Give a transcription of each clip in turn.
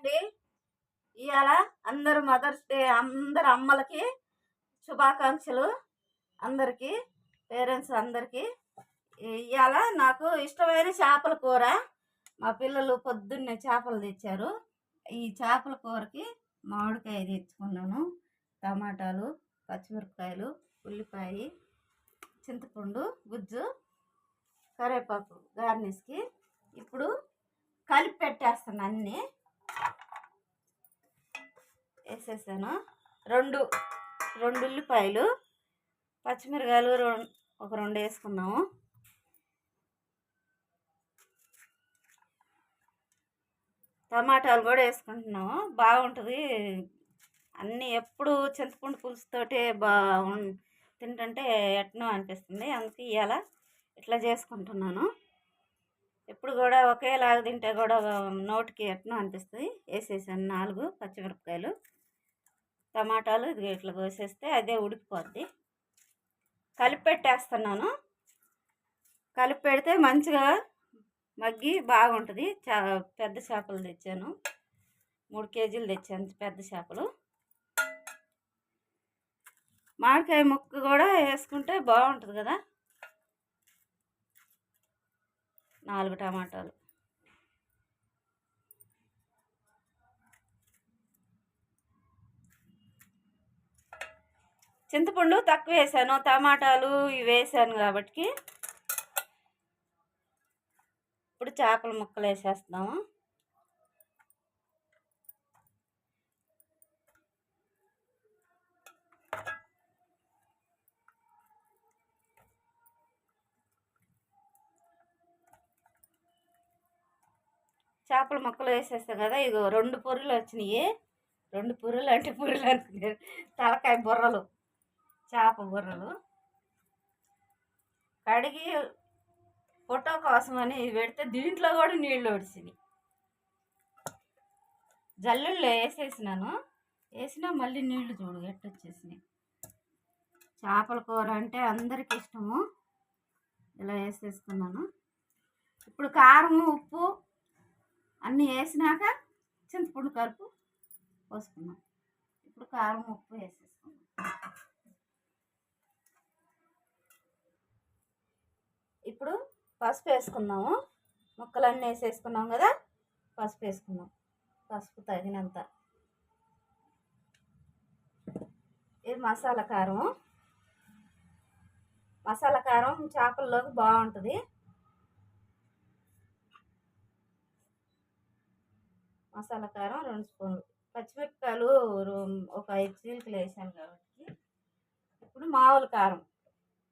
అండి. ఇవాళ అందరు మదర్స్ డే, అందరు అమ్మలకి శుభాకాంక్షలు. అందరికీ పేరెంట్స్ అందరికీ. ఇవాళ నాకు ఇష్టమైన చేపల కూర. మా పిల్లలు పొద్దున్నే చేపలు తెచ్చారు. ఈ చేపల కూరకి మామిడికాయ తెచ్చుకున్నాను, టమాటాలు, పచ్చిమిరపకాయలు, ఉల్లిపాయ, చింతపండు గుజ్జు, కరివేపాకు గార్నిష్కి. ఇప్పుడు కలిపి పెట్టేస్తాను. అన్నీ వేసేసాను. రెండు ఉల్లిపాయలు, పచ్చిమిరకాయలు ఒక రెండు వేసుకున్నాము. టమాటాలు కూడా వేసుకుంటున్నాము. బాగుంటుంది అన్నీ. ఎప్పుడు చింతపండు పులుసుతోటే తింటుంటే ఎట్నో అనిపిస్తుంది. అందుకే ఇవాళ ఇట్లా చేసుకుంటున్నాను. ఎప్పుడు కూడా ఒకేలాగా తింటే కూడా నోటికి ఎట్నో అనిపిస్తుంది. వేసేసాను 4 పచ్చిమిరపకాయలు, టమాటాలు. ఇది ఇట్లా కోసేస్తే అదే ఉడికిపోద్ది. కలిపి పెట్టేస్తున్నాను. కలిపి పెడితే మంచిగా మగ్గి బాగుంటుంది. పెద్ద చేపలు తెచ్చాను, 3 కేజీలు తెచ్చాను పెద్ద చేపలు. మామిడికాయ ముక్క కూడా వేసుకుంటే బాగుంటుంది కదా. 4 టమాటాలు, చింతపండు తక్కువ వేసాను, టమాటాలు ఇవి వేసాను కాబట్టి. ఇప్పుడు చేపల ముక్కలు వేసేస్తాము. చేపల ముక్కలు వేసేస్తాం కదా. ఇగో 2 పొరులు వచ్చినాయి. 2 పొరులు అంటే పొరులు అనుకున్నారు, తలకాయ బుర్రలు, చేప బుర్రలు. కడిగి ఫోటో కోసమని పెడితే దీంట్లో కూడా నీళ్ళు ఒడిసినాయి. జల్లుల్లో వేసేసినాను. వేసినా మళ్ళీ నీళ్లు చూడు ఎట్టొచ్చేసినాయి. చేపల కూర అంటే అందరికి ఇష్టము. ఇలా వేసేసుకున్నాను. ఇప్పుడు కారం, ఉప్పు అన్నీ వేసినాక చింతపండు కలుపు పోసుకున్నాం. ఇప్పుడు కారం, ఉప్పు వేసేసుకున్నాం. ఇప్పుడు పసుపు వేసుకున్నాము. ముక్కలన్నీ వేసేసుకున్నాం కదా. పసుపు వేసుకున్నాం. పసుపు తగినంత. ఇది మసాలా కారం. మసాలా కారం చేపల్లోకి బాగుంటుంది. మసాలా కారం 2 స్పూన్లు. పచ్చిమిరపకాయలు ఒక 5 చీలికలు వేసాను కాబట్టి. ఇప్పుడు మామూలు కారం,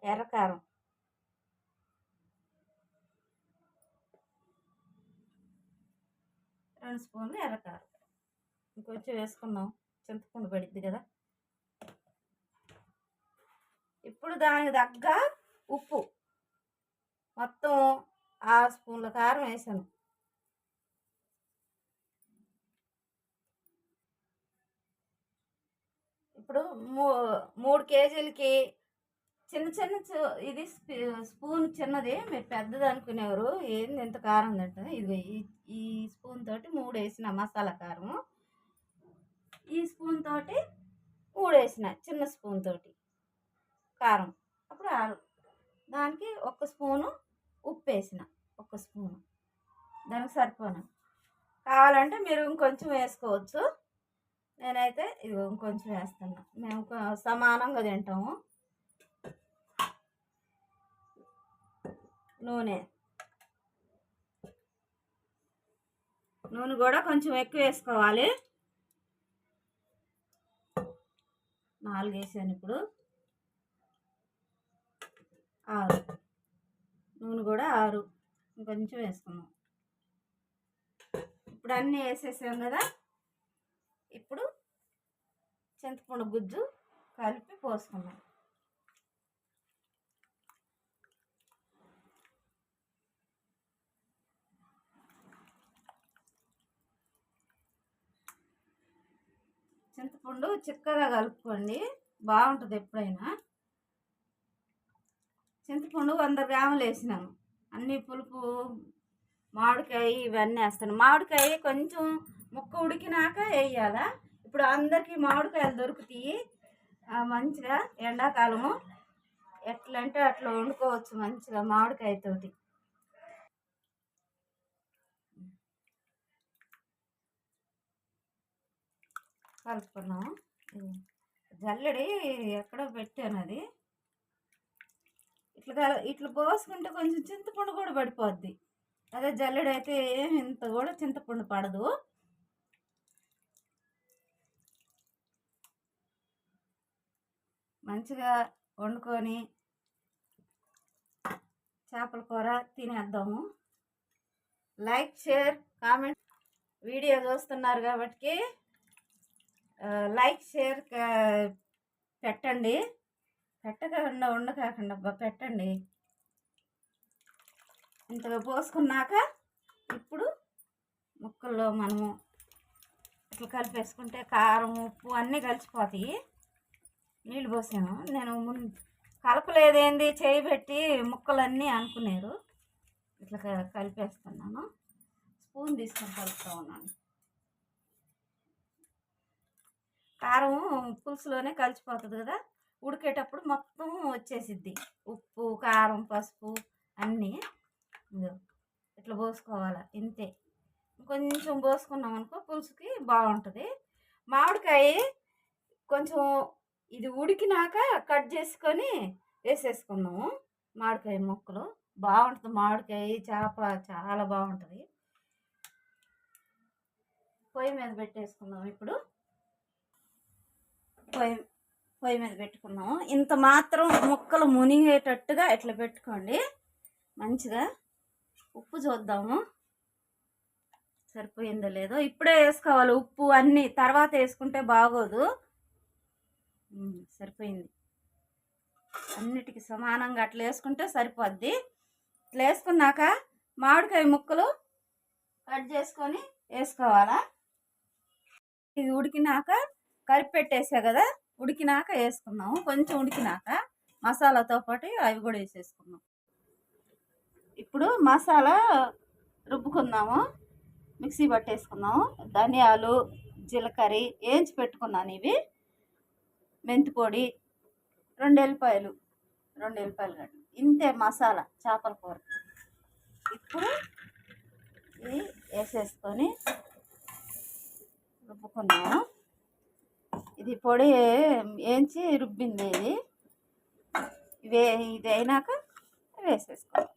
ఎర్రకారం, రెండు స్పూన్లు ఎర్రకారం. ఇంకొంచెం వేసుకున్నాం, చింతపండు పడిద్ది కదా. ఇప్పుడు దానికి తగ్గ ఉప్పు, మొత్తం 6 స్పూన్ల కారం వేసాను. ఇప్పుడు 3 కేజీలకి చిన్న ఇది స్పూన్ చిన్నది. మీరు పెద్దది అనుకునేవారు, ఏంది ఎంత కారం తింటుంది. ఇది ఈ స్పూన్ తోటి 3 వేసిన మసాలా కారం. ఈ స్పూన్ తోటి 3 వేసిన చిన్న స్పూన్ తోటి కారం. అప్పుడు 6. దానికి 1 స్పూను ఉప్పు వేసిన, 1 స్పూను. దానికి సరిపోను. కావాలంటే మీరు ఇంకొంచెం వేసుకోవచ్చు. నేనైతే ఇది ఇంకొంచెం వేస్తున్నా. మేము సమానంగా తింటాము. నూనె కూడా కొంచెం ఎక్కువ వేసుకోవాలి. 4 వేసాను. ఇప్పుడు 6. నూనె కూడా 6, ఇంకొంచెం వేసుకున్నాం. ఇప్పుడు అన్నీ వేసేసాం కదా. ఇప్పుడు చింతపండు గుజ్జు కలిపి పోసుకున్నాం. చింతపండు చిక్కగా కలుపుకోండి, బాగుంటుంది ఎప్పుడైనా. చింతపండు 100 గ్రాములు వేసినాను. అన్ని పులుపు, మామిడికాయ ఇవన్నీ వేస్తాను. మామిడికాయ కొంచెం ముక్క ఉడికినాక వేయాలా. ఇప్పుడు అందరికీ మామిడికాయలు దొరుకుతాయి మంచిగా. ఎండాకాలము ఎట్లా అంటే అట్లా వండుకోవచ్చు మంచిగా మామిడికాయతోటి. కలుపుకున్నాము. జల్లెడి ఎక్కడో పెట్టాను, అది ఇట్లా పోసుకుంటే కొంచెం చింతపండు కూడా పడిపోద్ది. అదే జల్లెడి అయితే ఇంత కూడా చింతపండు పడదు. మంచిగా వండుకొని చేపల కూర తినేద్దాము. Like, share, comment. వీడియో చూస్తున్నారు కాబట్టి లైక్, షేర్ పెట్టండి. పెట్టకుండా ఉండకాకుండా పెట్టండి. ఇంతగా పోసుకున్నాక ఇప్పుడు ముక్కల్లో మనము ఇట్లా కలిపేసుకుంటే కారం, ఉప్పు అన్నీ కలిసిపోతాయి. నీళ్ళు పోసాను నేను, కలపలేదేంది చేయి పెట్టి ముక్కలన్నీ అనుకున్నారు. ఇట్లా కలిపేస్తున్నాను. స్పూన్ తీసుకొని కలుపుతూ ఉన్నాను. కారం పులుసులోనే కలిసిపోతుంది కదా, ఉడికేటప్పుడు మొత్తం వచ్చేసిద్ది. ఉప్పు, కారం, పసుపు అన్నీ ఇట్లా పోసుకోవాలి. ఇంతే, కొంచెం పోసుకున్నాం అనుకో పులుసుకి బాగుంటుంది. మామిడికాయ కొంచెం ఇది ఉడికినాక కట్ చేసుకొని వేసేసుకున్నాము. మామిడికాయ ముక్కలు బాగుంటుంది. మామిడికాయ చేప చాలా బాగుంటుంది. పొయ్యి మీద పెట్టేసుకుందాం. ఇప్పుడు పొయ్యి మీద పెట్టుకున్నాము. ఇంత మాత్రం ముక్కలు మునిగేటట్టుగా ఇట్లా పెట్టుకోండి మంచిగా. ఉప్పు చూద్దాము సరిపోయిందో లేదో. ఇప్పుడే వేసుకోవాలి ఉప్పు అన్నీ, తర్వాత వేసుకుంటే బాగోదు. సరిపోయింది. అన్నిటికీ సమానంగా అట్లా వేసుకుంటే సరిపోద్ది. ఇట్లా వేసుకున్నాక మామిడికాయ ముక్కలు కట్ చేసుకొని వేసుకోవాలా. ఇది ఉడికినాక కలిపి పెట్టేసా కదా, ఉడికినాక వేసుకున్నాము. కొంచెం ఉడికినాక మసాలాతో పాటు అవి కూడా వేసేసుకున్నాం. ఇప్పుడు మసాలా రుబ్బుకుందాము. మిక్సీ పట్టేసుకున్నాము. ధనియాలు, జీలకర్ర వేయించి పెట్టుకున్నాను. ఇవి మెంతి పొడి, 2 ఎల్లిపాయలు గడ్డ. ఇంతే మసాలా చేపల కూర. ఇప్పుడు ఇది వేసేసుకొని రుబ్బుకుందాము. ఇది పొడి వేయించి రుబ్బింది. ఇది అయినాక వేసేసుకోవాలి.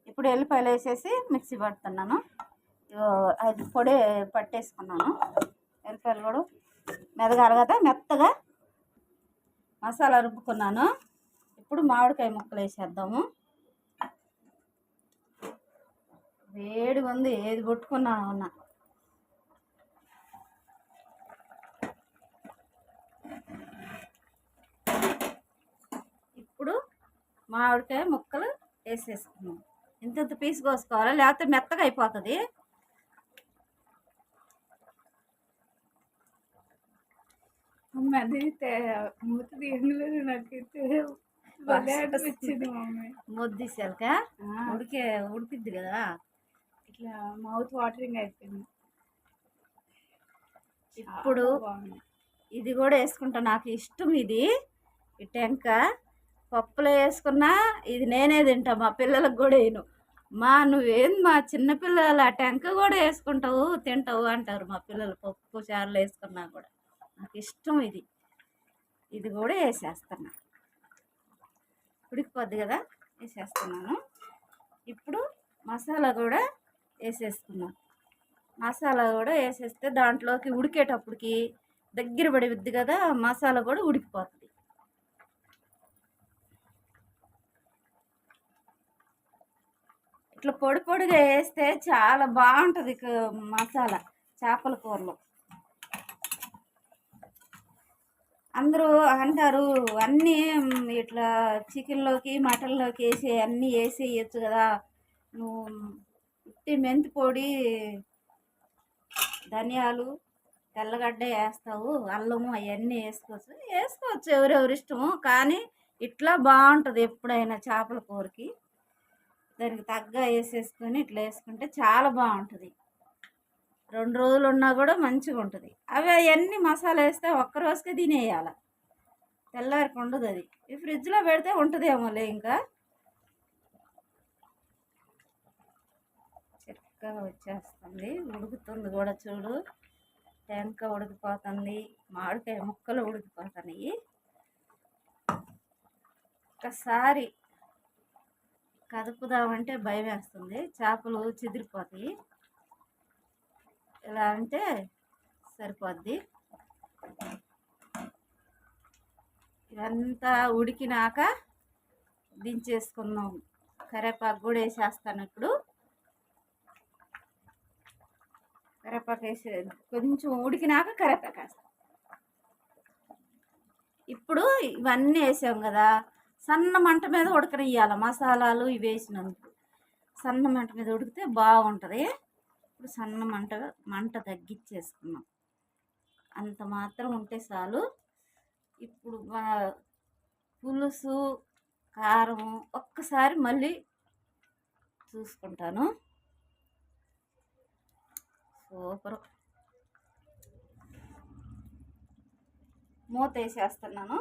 ఇప్పుడు ఎల్లిపాయలు వేసేసి మిక్సీ పడుతున్నాను. అది పొడి పట్టేసుకున్నాను. ఎల్లిపాయలు కూడా మెదగాలి కదా, మెత్తగా మసాలా రుబ్బుకున్నాను. ఇప్పుడు మామిడికాయ ముక్కలు వేసేద్దాము. వేడిగా ఉంది, ఏది కొట్టుకున్నాను ఉన్నా. ఇప్పుడు మామిడికాయ ముక్కలు వేసేసుకున్నాం. ఇంత పీసు కోసుకోవాలి, లేకపోతే మెత్తగా అయిపోతుంది. ముద్దిసాక ఉడికిద్ది కదా, ఇట్లా మౌత్ వాటరింగ్ అయిపోయింది. ఇప్పుడు ఇది కూడా వేసుకుంటా, నాకు ఇష్టం ఇది. ఈ టెంక పప్పులో వేసుకున్నా ఇది నేనే తింటా, మా పిల్లలకు కూడా వేయను. నువ్వేం మా చిన్నపిల్లలు ఆ టెంక కూడా వేసుకుంటావు తింటావు అంటారు మా పిల్లలు. పప్పు చారులు వేసుకున్నా కూడా నాకు ఇష్టం ఇది. ఇది కూడా వేసేస్తున్నా, ఉడికిపోద్ది కదా, వేసేస్తున్నాను. ఇప్పుడు మసాలా కూడా వేసేసుకున్నాం. మసాలా కూడా వేసేస్తే దాంట్లోకి ఉడికేటప్పటికి దగ్గర పడిద్ది కదా, మసాలా కూడా ఉడికిపోతుంది. ఇట్లా పొడి పొడిగా వేస్తే చాలా బాగుంటుంది మసాలా చేపల కూరలో. అందరూ అంటారు అన్నీ ఇట్లా చికెన్లోకి మటన్లోకి వేసి అన్నీ వేసేయచ్చు కదా, నువ్వు ఉత్తి మెంతి పొడి, ధనియాలు, తెల్లగడ్డ వేస్తావు, అల్లము అవన్నీ వేసుకోవచ్చు ఎవరెవరి ఇష్టము. కానీ ఇట్లా బాగుంటుంది ఎప్పుడైనా చేపల కూరకి. దానికి తగ్గ వేసేసుకొని ఇట్లా వేసుకుంటే చాలా బాగుంటుంది. 2 రోజులు ఉన్నా కూడా మంచిగా ఉంటుంది. అవి అవన్నీ మసాలా వేస్తే ఒక్క రోజుకే తినేయాలి, తెల్లారికి ఉండదు. అది ఈ ఫ్రిడ్జ్లో పెడితే ఉంటుందేమోలే. ఇంకా చక్కగా వచ్చేస్తుంది, ఉడుకుతుంది కూడా చూడు. టెంకాయ ఉడికిపోతుంది, మామిడికాయ ముక్కలు ఉడికిపోతున్నాయి. ఒక్కసారి కదుపుదామంటే భయం వేస్తుంది, చేపలు చెదిరిపోతాయి. ఇలా అంటే సరిపోద్ది. ఇదంతా ఉడికినాక దించేసుకుందాం. కరివేపాకు కూడా వేసేస్తాను ఇప్పుడు. కరివేపాకు వేసి కొంచెం ఉడికినాక కరివేపాకు వేస్తాను. ఇప్పుడు ఇవన్నీ వేసాం కదా, సన్న మంట మీద ఉడకనియ్యాలి. మసాలాలు ఇవి వేసినందుకు సన్న మంట మీద ఉడికితే బాగుంటుంది. ఇప్పుడు సన్న మంట తగ్గించేసుకున్నాం, అంత మాత్రం ఉంటే చాలు. ఇప్పుడు పులుసు కారం ఒక్కసారి మళ్ళీ చూసుకుంటాను. సూపర్. మూత వేసేస్తున్నాను,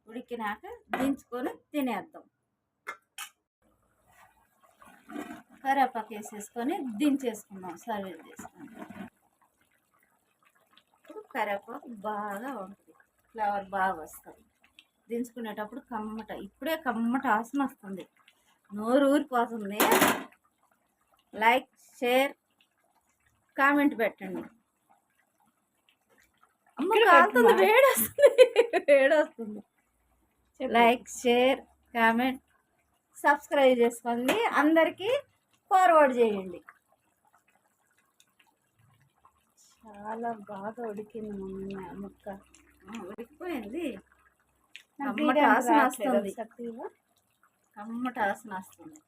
ఉడికినాక దించుకొని తినేద్దాం. కరివేపాకు వేసేసుకొని దించేసుకుందాం, సర్వ్ చేసుకుందాం. ఇప్పుడు కరివేపాకు బాగా ఉంటుంది, ఫ్లేవర్ బాగా వస్తుంది. దించుకునేటప్పుడు కమ్మట, ఇప్పుడే కమ్మట వాసన వస్తుంది, నోరు ఊరిపోతుంది. లైక్, షేర్, కామెంట్ పెట్టండి. అమ్మ కాలుతుంది, వేడొస్తుంది. లైక్, షేర్, కామెంట్, సబ్స్క్రైబ్ చేసుకోండి, అందరికీ ఫార్వర్డ్ చేయండి. చాలా బాగా ఉడికింది మమ్మీ ముక్క. ఉడికిపోయింది, నాకు కమ్మట తీయడానికి వాసన రావట్లేదు వస్తుంది, ఒకసారి తీయవా? కమ్మట వాసన వస్తుంది.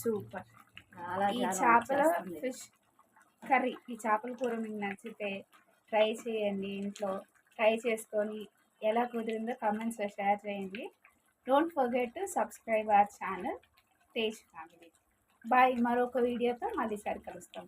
సూపర్. చాలా ఈ చాలా చేపల వచ్చేస్తుంది. ఫిష్ కర్రీ, ఈ చేపల కూర మీకు నచ్చితే ట్రై చేయండి, ఇంట్లో ట్రై చేసుకొని ఎలా కుదిరిందో కమెంట్స్లో షేర్ చేయండి. Don't forget to subscribe our channel Tej family. Bye. మరొక వీడియోతో మళ్ళీ కలుస్తాం.